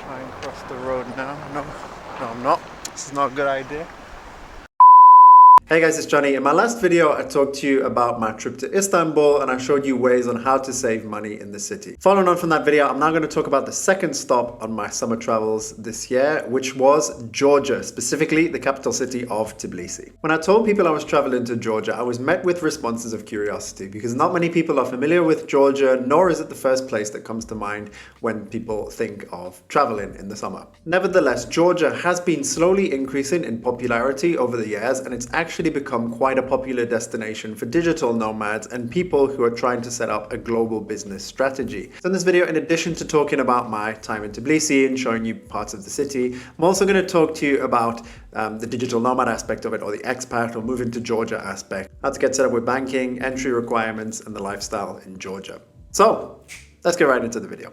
try and cross the road now. No, I'm not. This is not a good idea. Hey guys, it's Johnny. In my last video, I talked to you about my trip to Istanbul and I showed you ways on how to save money in the city. Following on from that video, I'm now going to talk about the second stop on my summer travels this year, which was Georgia, specifically the capital city of Tbilisi. When I told people I was traveling to Georgia, I was met with responses of curiosity because not many people are familiar with Georgia, nor is it the first place that comes to mind when people think of traveling in the summer. Nevertheless, Georgia has been slowly increasing in popularity over the years, and it's actually become quite a popular destination for digital nomads and people who are trying to set up a global business strategy. So in this video, in addition to talking about my time in Tbilisi and showing you parts of the city, I'm also going to talk to you about the digital nomad aspect of it, or the expat or moving to Georgia aspect, how to get set up with banking, entry requirements, and the lifestyle in Georgia. So let's get right into the video.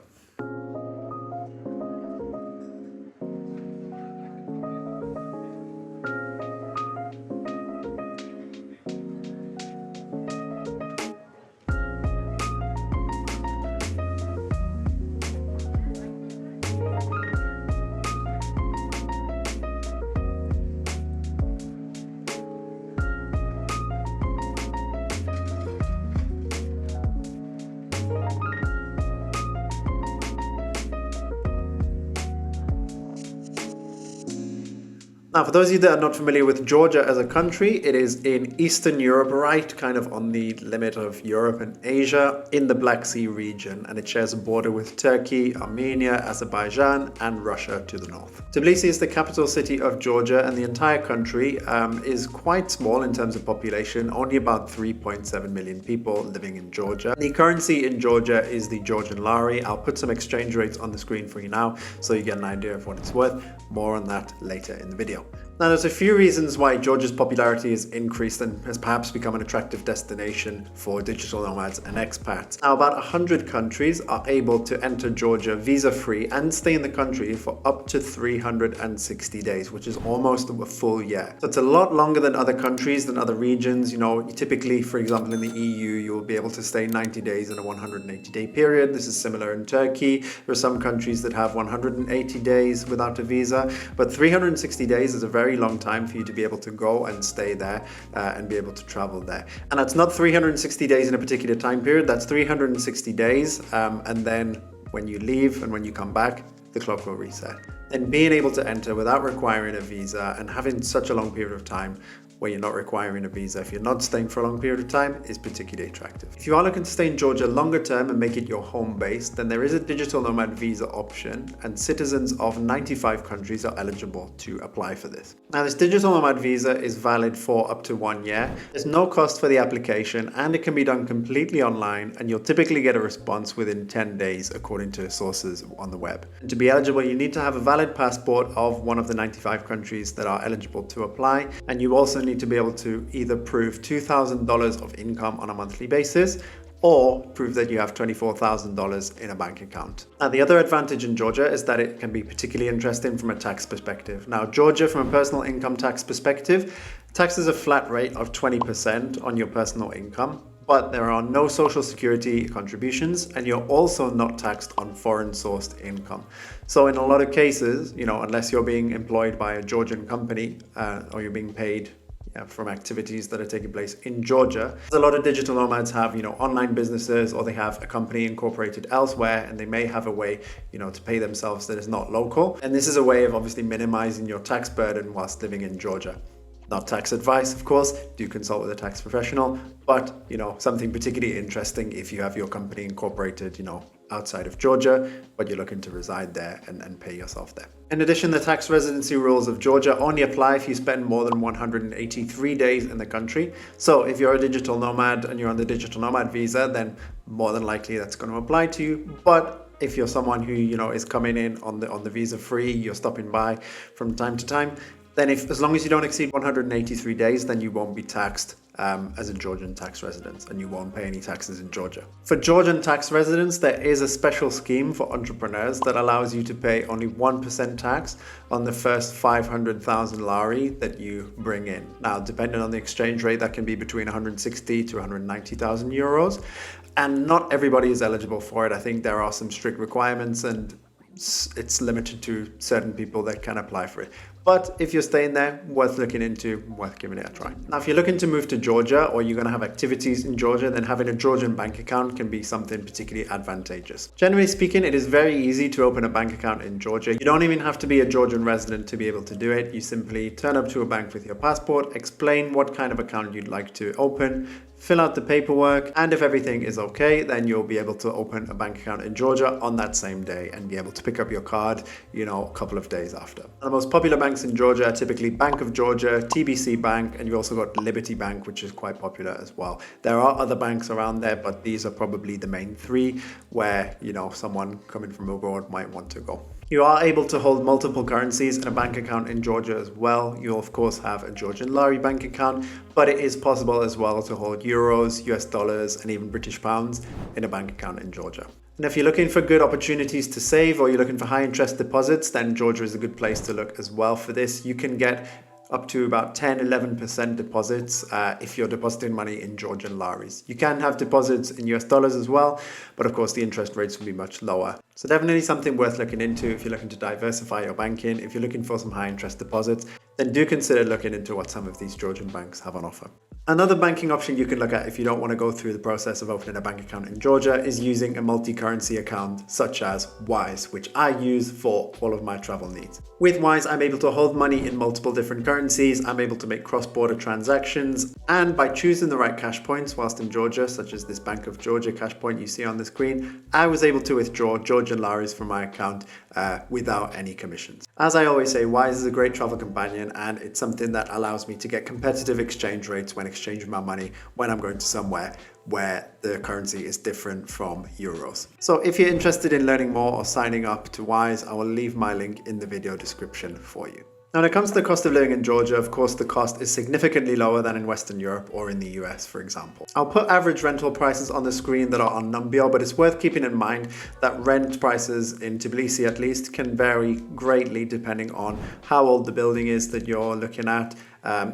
Now, for those of you that are not familiar with Georgia as a country, it is in Eastern Europe, right kind of on the limit of Europe and Asia in the Black Sea region, and it shares a border with Turkey, Armenia, Azerbaijan, and Russia to the north. Tbilisi is the capital city of Georgia, and the entire country is quite small in terms of population, only about 3.7 million people living in Georgia. The currency in Georgia is the Georgian lari. I'll put some exchange rates on the screen for you now so you get an idea of what it's worth. More on that later in the video. Now, there's a few reasons why Georgia's popularity has increased and has perhaps become an attractive destination for digital nomads and expats. Now, about 100 countries are able to enter Georgia visa-free and stay in the country for up to 360 days, which is almost a full year. So it's a lot longer than other countries, than other regions. You know, typically, for example, in the EU, you'll be able to stay 90 days in a 180-day period. This is similar in Turkey. There are some countries that have 180 days without a visa, but 360 days is a very long time for you to be able to go and stay there and be able to travel there. And that's not 360 days in a particular time period, that's 360 days and then when you leave and when you come back, the clock will reset. And being able to enter without requiring a visa and having such a long period of time where you're not requiring a visa, if you're not staying for a long period of time, is particularly attractive. If you are looking to stay in Georgia longer term and make it your home base, then there is a digital nomad visa option, and citizens of 95 countries are eligible to apply for this. Now, this digital nomad visa is valid for up to 1 year. There's no cost for the application, and it can be done completely online, and you'll typically get a response within 10 days, according to sources on the web. And to be eligible, you need to have a valid passport of one of the 95 countries that are eligible to apply, and you also need to be able to either prove $2,000 of income on a monthly basis or prove that you have $24,000 in a bank account. Now, the other advantage in Georgia is that it can be particularly interesting from a tax perspective. Now, Georgia, from a personal income tax perspective, taxes a flat rate of 20% on your personal income, but there are no social security contributions, and you're also not taxed on foreign sourced income. So in a lot of cases, you know, unless you're being employed by a Georgian company or you're being paid from activities that are taking place in Georgia. A lot of digital nomads have, you know, online businesses, or they have a company incorporated elsewhere, and they may have a way, you know, to pay themselves that is not local. And this is a way of obviously minimizing your tax burden whilst living in Georgia. Not tax advice, of course, do consult with a tax professional, but, you know, something particularly interesting if you have your company incorporated, you know, outside of Georgia, but you're looking to reside there and pay yourself there. In addition, the tax residency rules of Georgia only apply if you spend more than 183 days in the country. So if you're a digital nomad and you're on the digital nomad visa, then more than likely that's going to apply to you. But if you're someone who, you know, is coming in on the visa free, you're stopping by from time to time, then as long as you don't exceed 183 days, then you won't be taxed as a Georgian tax resident, and you won't pay any taxes in Georgia. For Georgian tax residents, there is a special scheme for entrepreneurs that allows you to pay only 1% tax on the first 500,000 lari that you bring in. Now, depending on the exchange rate, that can be between 160 to 190,000 euros. And not everybody is eligible for it. I think there are some strict requirements, and it's limited to certain people that can apply for it. But if you're staying there, worth looking into, worth giving it a try. Now, if you're looking to move to Georgia or you're going to have activities in Georgia, then having a Georgian bank account can be something particularly advantageous. Generally speaking, it is very easy to open a bank account in Georgia. You don't even have to be a Georgian resident to be able to do it. You simply turn up to a bank with your passport, explain what kind of account you'd like to open, fill out the paperwork, and if everything is okay, then you'll be able to open a bank account in Georgia on that same day and be able to pick up your card, a couple of days after. The most popular banks in Georgia are typically Bank of Georgia, TBC Bank, and you've also got Liberty Bank, which is quite popular as well. There are other banks around there, but these are probably the main three where, someone coming from abroad might want to go. You are able to hold multiple currencies in a bank account in Georgia as well. You'll of course have a Georgian lari bank account, but it is possible as well to hold euros, US dollars, and even British pounds in a bank account in Georgia. And if you're looking for good opportunities to save or you're looking for high interest deposits, then Georgia is a good place to look as well for this. You can get up to about 10-11% deposits if you're depositing money in Georgian laris. You can have deposits in US dollars as well, but of course the interest rates will be much lower. So definitely something worth looking into if you're looking to diversify your banking. If you're looking for some high interest deposits, then do consider looking into what some of these Georgian banks have on offer. Another banking option you can look at if you don't want to go through the process of opening a bank account in Georgia is using a multi-currency account such as Wise, which I use for all of my travel needs. With Wise, I'm able to hold money in multiple different currencies, I'm able to make cross-border transactions, and by choosing the right cash points whilst in Georgia, such as this Bank of Georgia cash point you see on the screen, I was able to withdraw Georgian laris from my account without any commissions. As I always say, Wise is a great travel companion and it's something that allows me to get competitive exchange rates when exchanging my money when I'm going to somewhere where the currency is different from euros. So if you're interested in learning more or signing up to Wise, I will leave my link in the video description for you. Now, when it comes to the cost of living in Georgia, of course, the cost is significantly lower than in Western Europe or in the US, for example. I'll put average rental prices on the screen that are on Numbeo, but it's worth keeping in mind that rent prices in Tbilisi, at least, can vary greatly depending on how old the building is that you're looking at,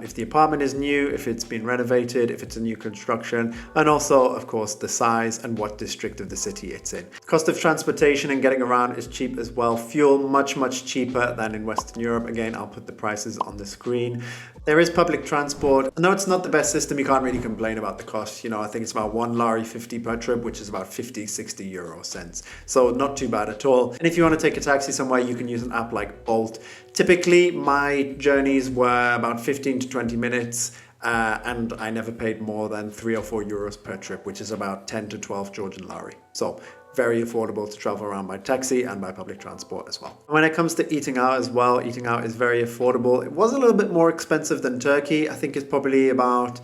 if the apartment is new, if it's been renovated, if it's a new construction, and also, of course, the size and what district of the city it's in. Cost of transportation and getting around is cheap as well. Fuel, much cheaper than in Western Europe. Again, I'll put the prices on the screen. There is public transport. I know it's not the best system, you can't really complain about the cost. I think it's about 1 lari 50 per trip, which is about 50-60 euro cents. So not too bad at all. And if you want to take a taxi somewhere, you can use an app like Bolt. Typically, my journeys were about 15 to 20 minutes. And I never paid more than 3 or 4 euros per trip, which is about 10 to 12 Georgian lari. So very affordable to travel around by taxi and by public transport as well. When it comes to eating out as well, eating out is very affordable. It was a little bit more expensive than Turkey. I think it's probably about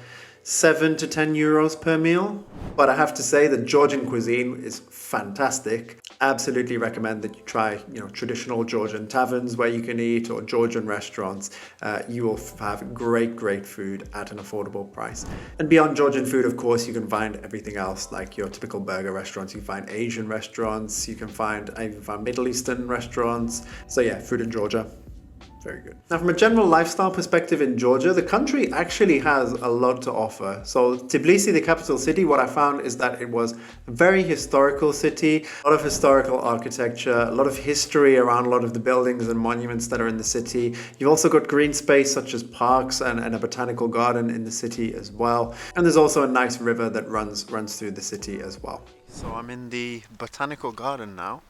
7 to 10 euros per meal. But I have to say that Georgian cuisine is fantastic. Absolutely recommend that you try, traditional Georgian taverns where you can eat or Georgian restaurants. You will have great food at an affordable price. And beyond Georgian food, of course, you can find everything else like your typical burger restaurants. You can find Asian restaurants. You can find Middle Eastern restaurants. So yeah, food in Georgia. Very good. Now, from a general lifestyle perspective in Georgia, the country actually has a lot to offer. So Tbilisi, the capital city, what I found is that it was a very historical city, a lot of historical architecture, a lot of history around a lot of the buildings and monuments that are in the city. You've also got green space such as parks and a botanical garden in the city as well. And there's also a nice river that runs through the city as well. So I'm in the botanical garden now.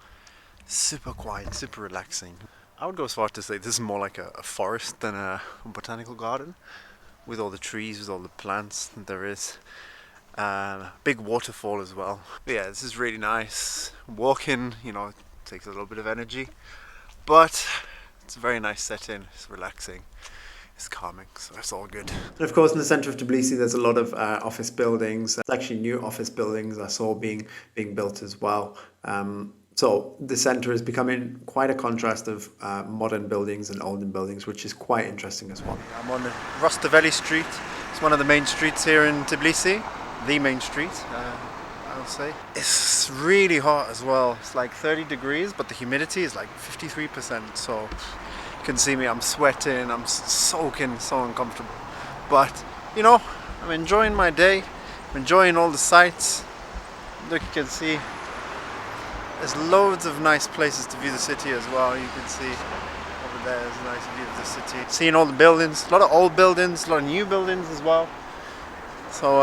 Super quiet, super relaxing. I would go as far to say this is more like a forest than a botanical garden, with all the trees, with all the plants that there is. Big waterfall as well. But yeah, this is really nice. Walking, takes a little bit of energy, but it's a very nice setting. It's relaxing. It's calming, so it's all good. And of course, in the center of Tbilisi, there's a lot of office buildings. There's actually new office buildings I saw being built as well. So the center is becoming quite a contrast of modern buildings and olden buildings, which is quite interesting as well. I'm on Rustaveli Street. It's one of the main streets here in Tbilisi. The main street, I'll say. It's really hot as well. It's like 30 degrees, but the humidity is like 53%. So you can see me, I'm sweating, I'm soaking, so uncomfortable. But, I'm enjoying my day. I'm enjoying all the sights. Look, you can see There's loads of nice places to view the city as well. You can see over there, there's a nice view of the city. Seeing all the buildings, a lot of old buildings, a lot of new buildings as well. So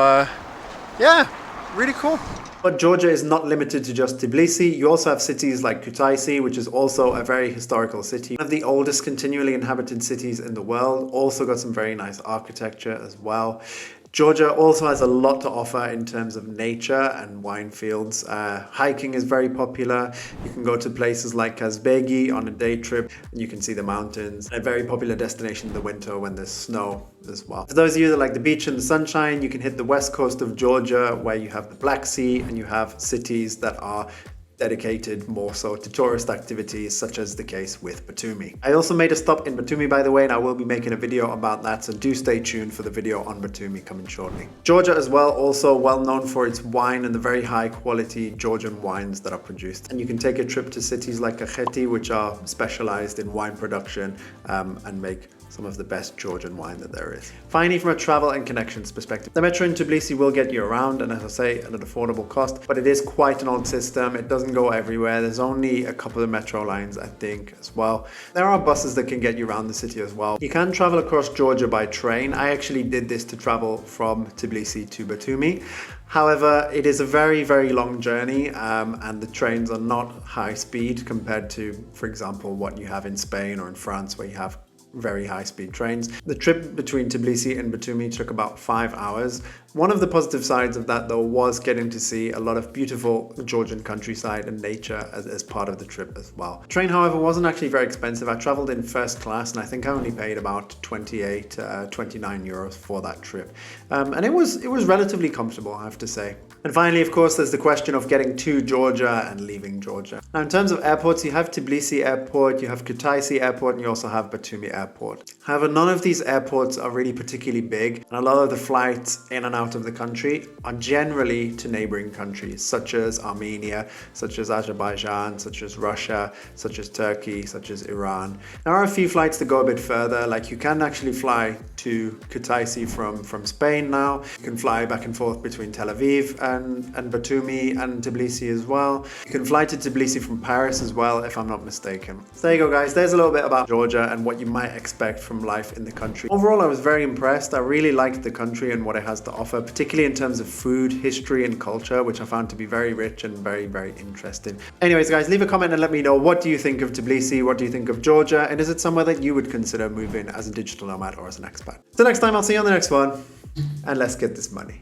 yeah, really cool. But Georgia is not limited to just Tbilisi. You also have cities like Kutaisi, which is also a very historical city. One of the oldest continually inhabited cities in the world. Also got some very nice architecture as well. Georgia also has a lot to offer in terms of nature and wine fields. Hiking is very popular. You can go to places like Kazbegi on a day trip and you can see the mountains. A very popular destination in the winter when there's snow as well. For those of you that like the beach and the sunshine, you can hit the west coast of Georgia where you have the Black Sea and you have cities that are dedicated more so to tourist activities, such as the case with Batumi. I also made a stop in Batumi, by the way, and I will be making a video about that, so do stay tuned for the video on Batumi coming shortly. Georgia as well, also well known for its wine and the very high quality Georgian wines that are produced. And you can take a trip to cities like Kakheti, which are specialized in wine production and make some of the best Georgian wine that there is. Finally, from a travel and connections perspective, the metro in Tbilisi will get you around, and as I say, at an affordable cost, but it is quite an old system. It doesn't go everywhere. There's only a couple of metro lines, I think, as well. There are buses that can get you around the city as well. You can travel across Georgia by train. I actually did this to travel from Tbilisi to Batumi. However, it is a very, very long journey and the trains are not high speed compared to, for example, what you have in Spain or in France, where you have very high-speed trains. The trip between Tbilisi and Batumi took about 5 hours. One of the positive sides of that, though, was getting to see a lot of beautiful Georgian countryside and nature as part of the trip as well. The train, however, wasn't actually very expensive. I traveled in first class and I think I only paid about 29 euros for that trip. And it was relatively comfortable, I have to say. And finally, of course, there's the question of getting to Georgia and leaving Georgia. Now, in terms of airports, you have Tbilisi Airport, you have Kutaisi Airport, and you also have Batumi Airport. However, none of these airports are really particularly big, and a lot of the flights in and out of the country are generally to neighboring countries, such as Armenia, such as Azerbaijan, such as Russia, such as Turkey, such as Iran. There are a few flights that go a bit further, like you can actually fly to Kutaisi from Spain now. You can fly back and forth between Tel Aviv and Batumi and Tbilisi as well. You can fly to Tbilisi from Paris as well, if I'm not mistaken. So there you go, guys. There's a little bit about Georgia and what you might expect from life in the country. Overall, I was very impressed. I really liked the country and what it has to offer, particularly in terms of food, history, and culture, which I found to be very rich and very, very interesting. Anyways, guys, leave a comment and let me know, what do you think of Tbilisi? What do you think of Georgia? And is it somewhere that you would consider moving as a digital nomad or as an expat? So next time, I'll see you on the next one, and let's get this money.